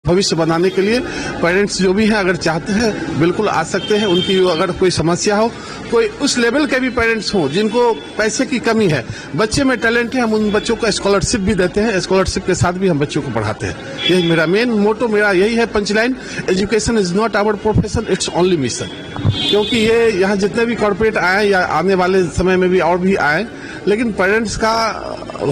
भविष्य बनाने के लिए पेरेंट्स जो भी हैं अगर चाहते हैं बिल्कुल आ सकते हैं। उनकी अगर कोई समस्या हो, कोई उस लेवल के भी पेरेंट्स हों जिनको पैसे की कमी है, बच्चे में टैलेंट है, हम उन बच्चों को स्कॉलरशिप भी देते हैं। स्कॉलरशिप के साथ भी हम बच्चों को पढ़ाते हैं। यही मेरा मेन मोटो, मेरा यही है punchline, education is not our profession, it's only mission. क्योंकि ये यहाँ जितने भी कॉर्पोरेट आए या आने वाले समय में भी और भी आए, लेकिन पेरेंट्स का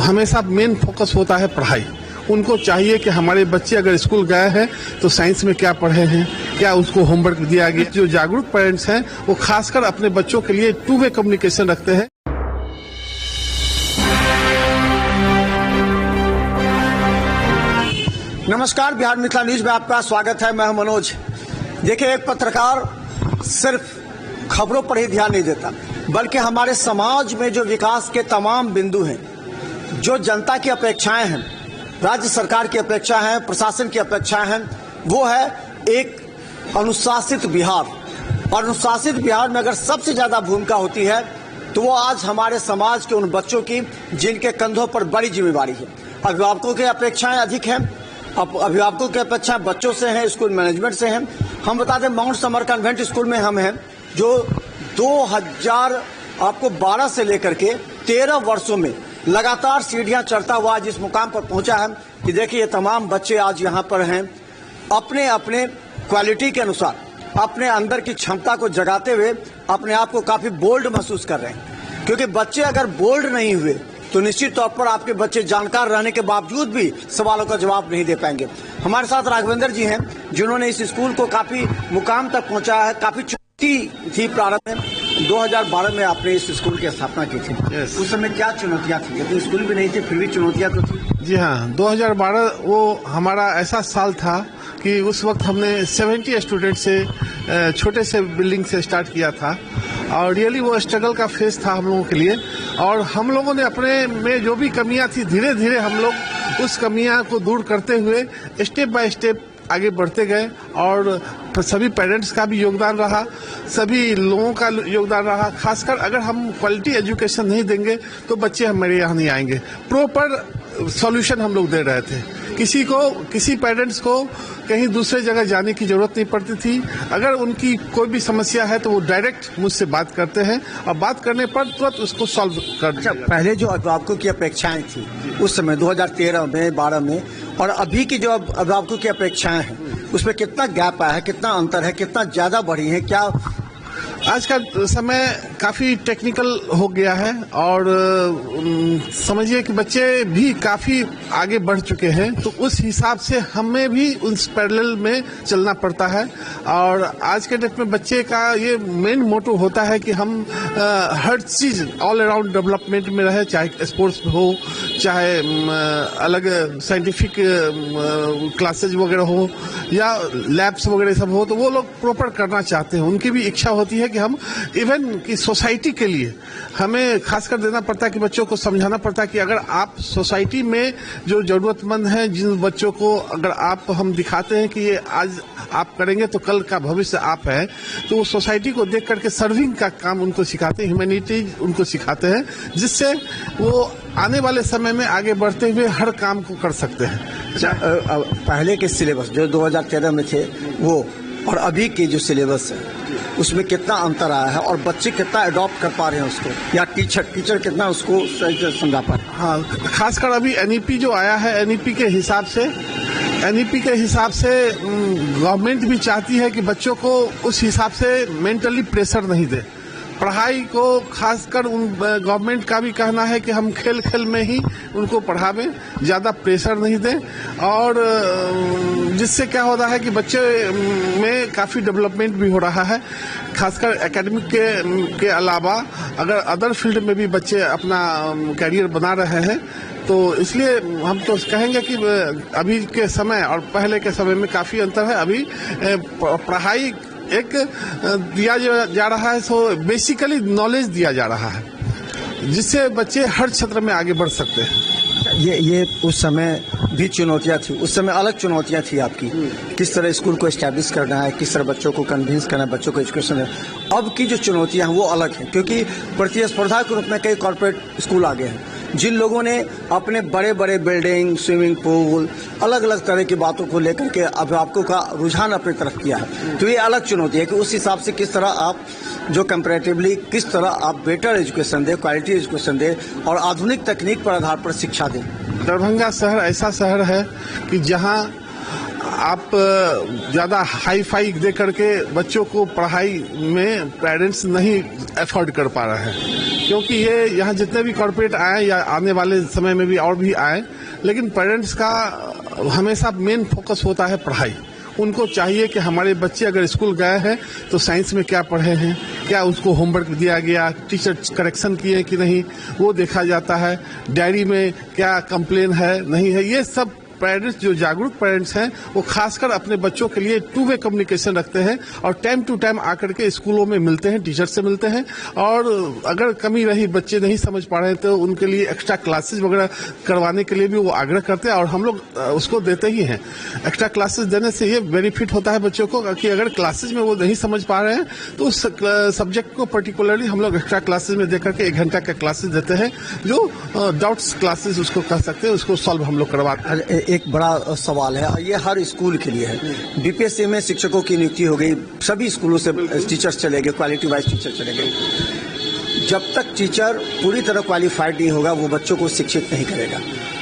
हमेशा मेन फोकस होता है पढ़ाई। उनको चाहिए कि हमारे बच्चे अगर स्कूल गए हैं तो साइंस में क्या पढ़े हैं, क्या उसको होमवर्क दिया गया। जो जागरूक पेरेंट्स हैं वो खासकर अपने बच्चों के लिए टू वे कम्युनिकेशन रखते हैं। नमस्कार, बिहार मिथिला न्यूज में आपका स्वागत है। मैं हूं मनोज। देखिए, एक पत्रकार सिर्फ खबरों पर ही ध्यान नहीं देता, बल्कि हमारे समाज में जो विकास के तमाम बिंदु हैं, जो जनता की अपेक्षाएं हैं, राज्य सरकार की अपेक्षा है, प्रशासन की अपेक्षाएं हैं, वो है एक अनुशासित बिहार। और अनुशासित बिहार में अगर सबसे ज्यादा भूमिका होती है तो वो आज हमारे समाज के उन बच्चों की जिनके कंधों पर बड़ी जिम्मेवारी है। अभिभावकों की अपेक्षाएं अधिक हैं, अभिभावकों की अपेक्षाएं बच्चों से हैं, स्कूल मैनेजमेंट से हैं। हम बता दें, माउंट समर कन्वेंट स्कूल में हम हैं, जो 2012 से लेकर के 13 वर्षों में लगातार सीढ़ियां चढ़ता हुआ जिस मुकाम पर पहुंचा है कि देखिए, ये तमाम बच्चे आज यहाँ पर हैं, अपने अपने क्वालिटी के अनुसार अपने अंदर की क्षमता को जगाते हुए अपने आप को काफी बोल्ड महसूस कर रहे हैं। क्योंकि बच्चे अगर बोल्ड नहीं हुए तो निश्चित तौर पर आपके बच्चे जानकार रहने के बावजूद भी सवालों का जवाब नहीं दे पाएंगे। हमारे साथ राघवेंद्र जी हैं, जिन्होंने इस स्कूल को काफी मुकाम तक पहुंचाया है। काफी चुनौती थी प्रारंभ में, 2012 में आपने इस स्कूल की स्थापना की थी। उस समय क्या चुनौतियां थी? जब स्कूल भी नहीं थे फिर भी चुनौतियां तो थी। जी हाँ, 2012 वो हमारा ऐसा साल था कि उस वक्त हमने 70 स्टूडेंट से छोटे से बिल्डिंग से स्टार्ट किया था। और रियली वो स्ट्रगल का फेज था हम लोगों के लिए। और हम लोगों ने अपने में जो भी कमियां थी, धीरे धीरे हम लोग उस कमियां को दूर करते हुए स्टेप बाय स्टेप आगे बढ़ते गए। और सभी पेरेंट्स का भी योगदान रहा, सभी लोगों का योगदान रहा। खासकर अगर हम क्वालिटी एजुकेशन नहीं देंगे तो बच्चे हमारे यहाँ नहीं आएंगे। प्रॉपर सॉल्यूशन हम लोग दे रहे थे। किसी पेरेंट्स को कहीं दूसरे जगह जाने की जरूरत नहीं पड़ती थी। अगर उनकी कोई भी समस्या है तो वो डायरेक्ट मुझसे बात करते हैं और बात करने पर तुरंत उसको सॉल्व कर। अच्छा, पहले जो अभिभावकों की अपेक्षाएं थी उस समय 2013 में 12 में और अभी की जो अभिभावकों की अपेक्षाएं हैं, उसमें कितना गैप आया है, कितना अंतर है, कितना ज्यादा बढ़ी है? क्या आज का समय काफी टेक्निकल हो गया है और समझिए कि बच्चे भी काफी आगे बढ़ चुके हैं, तो उस हिसाब से हमें भी उस पैरेलल में चलना पड़ता है। और आज के डेट में बच्चे का ये मेन मोटो होता है कि हम हर चीज ऑल अराउंड डेवलपमेंट में रहे, चाहे स्पोर्ट्स हो, चाहे अलग साइंटिफिक क्लासेज वगैरह हो या लैब्स वगैरह सब हो, तो वो लोग प्रॉपर करना चाहते हैं। उनकी भी इच्छा होती है कि हम इवन की सोसाइटी के लिए हमें खासकर देना पड़ता है कि बच्चों को समझाना पड़ता है कि अगर आप सोसाइटी में जो जरूरतमंद हैं, जिन बच्चों को अगर आप हम दिखाते हैं कि ये आज आप करेंगे तो कल का भविष्य आप है, तो वो सोसाइटी को देख करके सर्विंग का काम उनको सिखाते हैं, ह्यूमैनिटी उनको सिखाते हैं, जिससे वो आने वाले समय में आगे बढ़ते हुए हर काम को कर सकते हैं। पहले के सिलेबस जो 2013 में थे वो और अभी के जो सिलेबस है उसमें कितना अंतर आया है और बच्चे कितना अडॉप्ट कर पा रहे हैं उसको, या टीचर कितना उसको सही से समझा पा रहे हैं? हाँ, खासकर अभी एनईपी जो आया है, एनईपी के हिसाब से गवर्नमेंट भी चाहती है कि बच्चों को उस हिसाब से मेंटली प्रेशर नहीं दे। पढ़ाई को खासकर गवर्नमेंट का भी कहना है कि हम खेल खेल में ही उनको पढ़ावें, ज़्यादा प्रेशर नहीं दें। और जिससे क्या हो रहा है कि बच्चे में काफ़ी डेवलपमेंट भी हो रहा है। खासकर एकेडमिक के अलावा अगर अदर फील्ड में भी बच्चे अपना कैरियर बना रहे हैं, तो इसलिए हम तो कहेंगे कि अभी के समय और पहले के समय में काफ़ी अंतर है। अभी पढ़ाई एक दिया जा रहा है, सो बेसिकली नॉलेज दिया जा रहा है, जिससे बच्चे हर क्षेत्र में आगे बढ़ सकते हैं। ये उस समय भी चुनौतियां थी, उस समय अलग चुनौतियां थी आपकी, किस तरह स्कूल को एस्टैब्लिश करना है, किस तरह बच्चों को कन्विंस करना है, बच्चों को एजुकेशन है। अब की जो चुनौतियां हैं वो अलग हैं, क्योंकि प्रतिस्पर्धा के रूप में कई कॉर्पोरेट स्कूल आ गए हैं। जिन लोगों ने अपने बड़े बड़े बिल्डिंग, स्विमिंग पूल, अलग अलग तरह की बातों को लेकर के अभिभावकों का रुझान अपनी तरफ किया है, तो ये अलग चुनौती है कि उस हिसाब से किस तरह आप जो कंपैरेटिवली किस तरह आप बेटर एजुकेशन दें, क्वालिटी एजुकेशन दें और आधुनिक तकनीक पर आधार पर शिक्षा दें। दरभंगा शहर ऐसा शहर है कि जहां आप ज़्यादा हाई फाई दे करके बच्चों को पढ़ाई में पेरेंट्स नहीं एफोर्ड कर पा रहे हैं, क्योंकि ये यहाँ जितने भी कॉर्पोरेट आए या आने वाले समय में भी और भी आए, लेकिन पेरेंट्स का हमेशा मेन फोकस होता है पढ़ाई। उनको चाहिए कि हमारे बच्चे अगर स्कूल गए हैं तो साइंस में क्या पढ़े हैं, क्या उसको होमवर्क दिया गया, टीचर करेक्शन किए कि नहीं, वो देखा जाता है, डायरी में क्या कंप्लेन है नहीं है। ये सब पेरेंट्स जो जागरूक पेरेंट्स हैं वो खासकर अपने बच्चों के लिए टू वे कम्युनिकेशन रखते हैं और टाइम टू टाइम आकर के स्कूलों में मिलते हैं, टीचर से मिलते हैं, और अगर कमी रही, बच्चे नहीं समझ पा रहे हैं तो उनके लिए एक्स्ट्रा क्लासेस वगैरह करवाने के लिए भी वो आग्रह करते हैं और हम लोग उसको देते ही हैं। एक्स्ट्रा क्लासेस देने से ये बेनिफिट होता है बच्चों को कि अगर क्लासेज में वो नहीं समझ पा रहे हैं तो उस सब्जेक्ट को पर्टिकुलरली हम लोग एक्स्ट्रा क्लासेज में देकर के 1 घंटा का क्लासेस देते हैं, जो डाउट्स क्लासेस उसको कह सकते हैं, उसको सॉल्व हम लोग करवाते हैं। एक बड़ा सवाल है, ये हर स्कूल के लिए है। बीपीएससी में शिक्षकों की नियुक्ति हो गई, सभी स्कूलों से टीचर्स चले गए, क्वालिटी वाइज टीचर चले गए। जब तक टीचर पूरी तरह क्वालिफाइड नहीं होगा वो बच्चों को शिक्षित नहीं करेगा।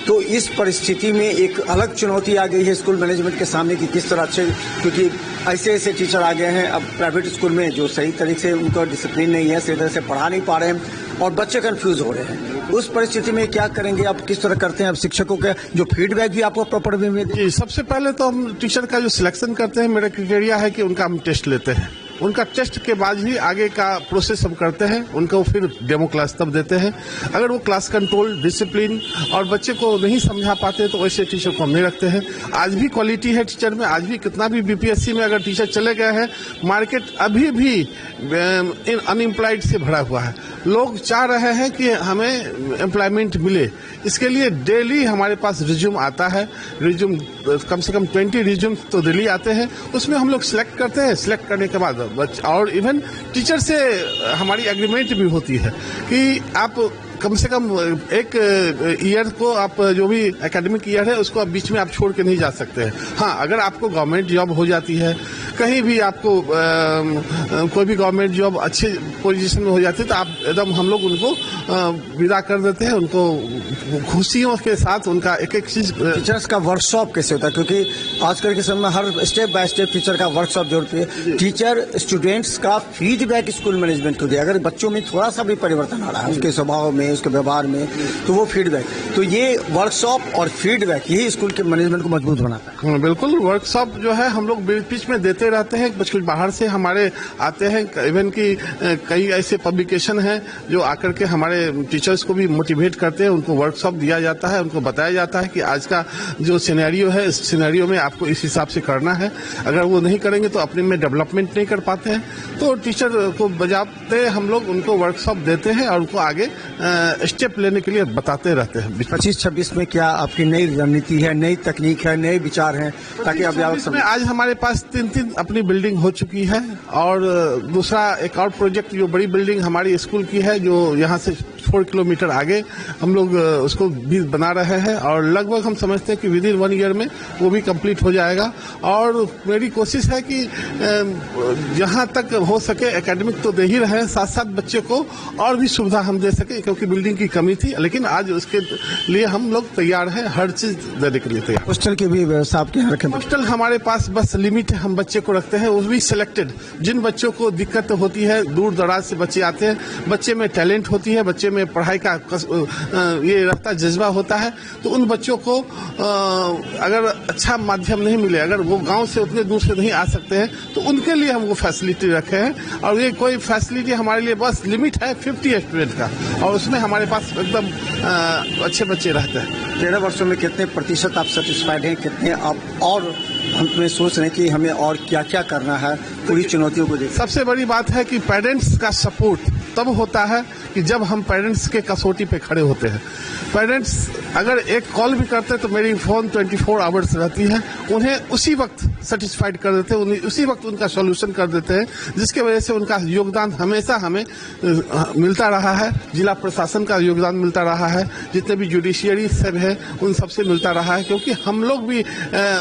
तो इस परिस्थिति में एक अलग चुनौती आ गई है स्कूल मैनेजमेंट के सामने कि किस तरह से, क्योंकि ऐसे ऐसे टीचर आ गए हैं अब प्राइवेट स्कूल में जो सही तरीके से उनका डिसिप्लिन नहीं है, सही तरह से पढ़ा नहीं पा रहे हैं और बच्चे कंफ्यूज हो रहे हैं। उस परिस्थिति में क्या करेंगे आप, किस तरह करते हैं आप? शिक्षकों के जो फीडबैक भी आपको प्रॉपर वे में जी, सबसे पहले तो हम टीचर का जो सिलेक्शन करते हैं, मेरा क्राइटेरिया है कि उनका हम टेस्ट लेते हैं। उनका टेस्ट के बाद ही आगे का प्रोसेस हम करते हैं, उनको फिर डेमो क्लास तब देते हैं। अगर वो क्लास कंट्रोल, डिसिप्लिन और बच्चे को नहीं समझा पाते तो वैसे टीचर को हम नहीं रखते हैं। आज भी क्वालिटी है टीचर में, आज भी कितना भी बीपीएससी में अगर टीचर चले गए हैं, मार्केट अभी भी अनएम्प्लॉयड से भरा हुआ है। लोग चाह रहे हैं कि हमें एम्प्लॉयमेंट मिले, इसके लिए डेली हमारे पास रिज्यूम आता है। रिज्यूम कम से कम 20 रिज्यूम तो डेली आते हैं, उसमें हम लोग सिलेक्ट करते हैं। सिलेक्ट करने के बाद और इवन टीचर से हमारी एग्रीमेंट भी होती है कि आप कम से कम एक ईयर को, आप जो भी एकेडमिक ईयर है उसको आप बीच में आप छोड़ के नहीं जा सकते हैं। हाँ, अगर आपको गवर्नमेंट जॉब हो जाती है, कहीं भी आपको कोई भी गवर्नमेंट जॉब अच्छे पोजीशन में हो जाती है तो आप एकदम हम लोग उनको विदा कर देते हैं, उनको खुशियों के साथ उनका एक एक चीज। टीचर्स का वर्कशॉप कैसे होता है, क्योंकि आजकल के समय में हर स्टेप बाय स्टेप टीचर का वर्कशॉप जरूरत है। टीचर स्टूडेंट्स का फीडबैक स्कूल मैनेजमेंट को दे, अगर बच्चों में थोड़ा सा भी परिवर्तन आ रहा है उसके स्वभाव में, उसके व्यवहार में, तो वो फीडबैक, तो ये वर्कशॉप और फीडबैक यही स्कूल के मैनेजमेंट को मजबूत बनाता है। बिल्कुल, वर्कशॉप जो है हम लोग बीच में देते रहते हैं। कुछ बाहर से हमारे आते हैं, इवन की कई ऐसे पब्लिकेशन हैं जो आकर के हमारे टीचर्स को भी मोटिवेट करते हैं। उनको वर्कशॉप दिया जाता है, उनको बताया जाता है कि आज का जो सिनेरियो है, इस सिनेरियो में आपको इस हिसाब से करना है। अगर वो नहीं करेंगे तो अपने में डेवलपमेंट नहीं कर पाते हैं, तो टीचर को बजाते हम लोग उनको वर्कशॉप देते हैं और उनको आगे स्टेप लेने के लिए बताते रहते हैं। 25-26 में क्या आपकी नई रणनीति है, नई तकनीक है, नए विचार हैं, ताकि अभिभावक में आज हमारे पास 3 अपनी बिल्डिंग हो चुकी है और दूसरा एक और प्रोजेक्ट जो बड़ी बिल्डिंग हमारी स्कूल की है जो यहाँ से 4 किलोमीटर आगे हम लोग उसको भी बना रहे हैं और लगभग हम समझते हैं कि विद इन 1 ईयर में वो भी कंप्लीट हो जाएगा। और मेरी कोशिश है कि जहाँ तक हो सके एकेडमिक तो दे ही रहे हैं, साथ साथ बच्चे को और भी सुविधा हम दे सके, क्योंकि बिल्डिंग की कमी थी, लेकिन आज उसके लिए हम लोग तैयार हैं, हर चीज देने के लिए तैयार। हॉस्टल की भी व्यवस्था आपके यहाँ रखें? हॉस्टल हमारे पास बस लिमिट है, हम बच्चे को रखते हैं, वो भी सिलेक्टेड। जिन बच्चों को दिक्कत होती है, दूर दराज से बच्चे आते हैं, बच्चे में टैलेंट होती है, बच्चे में पढ़ाई का ये रहता जज्बा होता है, तो उन बच्चों को अगर अच्छा माध्यम नहीं मिले, अगर वो गांव से उतने दूर से नहीं आ सकते हैं, तो उनके लिए हम वो फैसिलिटी रखे हैं। और ये कोई फैसिलिटी हमारे लिए बस लिमिट है 50 स्टूडेंट का, और उसमें हमारे पास एकदम अच्छे बच्चे रहते हैं। 13 वर्षों में कितने प्रतिशत आप सेटिस्फाइड हैं, कितने आप और हम सोच रहे हैं कि हमें और क्या क्या करना है पूरी चुनौतियों को देख? सबसे बड़ी बात है कि पेरेंट्स का सपोर्ट तब होता है कि जब हम पेरेंट्स के कसौटी पे खड़े होते हैं। पेरेंट्स अगर एक कॉल भी करते हैं तो मेरी फ़ोन 24 आवर्स रहती है, उन्हें उसी वक्त सेटिस्फाइड कर देते हैं, उन्हें उसी वक्त उनका सॉल्यूशन कर देते हैं, जिसके वजह से उनका योगदान हमेशा हमें मिलता रहा है। जिला प्रशासन का योगदान मिलता रहा है, जितने भी जुडिशियरी सब है उन सबसे मिलता रहा है, क्योंकि हम लोग भी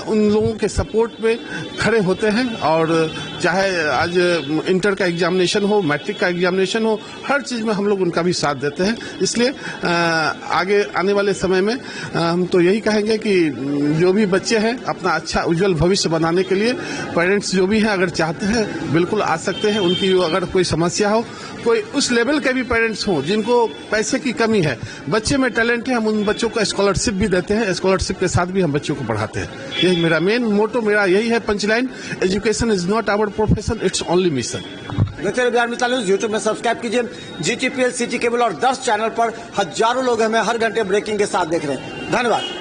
उन लोगों के सपोर्ट में खड़े होते हैं। और चाहे आज इंटर का एग्जामिनेशन हो, मैट्रिक का एग्जामिनेशन हो, हर चीज़ में हम लोग उनका भी साथ देते हैं। इसलिए आगे आने वाले समय में हम तो यही कहेंगे कि जो भी बच्चे हैं अपना अच्छा उज्जवल भविष्य बनाने के लिए पेरेंट्स जो भी हैं अगर चाहते हैं बिल्कुल आ सकते हैं। उनकी अगर कोई समस्या हो, कोई उस लेवल के भी पेरेंट्स हों जिनको पैसे की कमी है, बच्चे में टैलेंट है, हम उन बच्चों को स्कॉलरशिप भी देते हैं, स्कॉलरशिप के साथ भी हम बच्चों को पढ़ाते हैं। यही मेरा मेन मोटो मेरा यही है, punchline, education is not our profession, it's only mission. Bihar Mithila news YouTube में सब्सक्राइब कीजिए। GTPL, सिटी केबल और 10 चैनल पर हजारों लोग हमें हर घंटे ब्रेकिंग के साथ देख रहे हैं। धन्यवाद।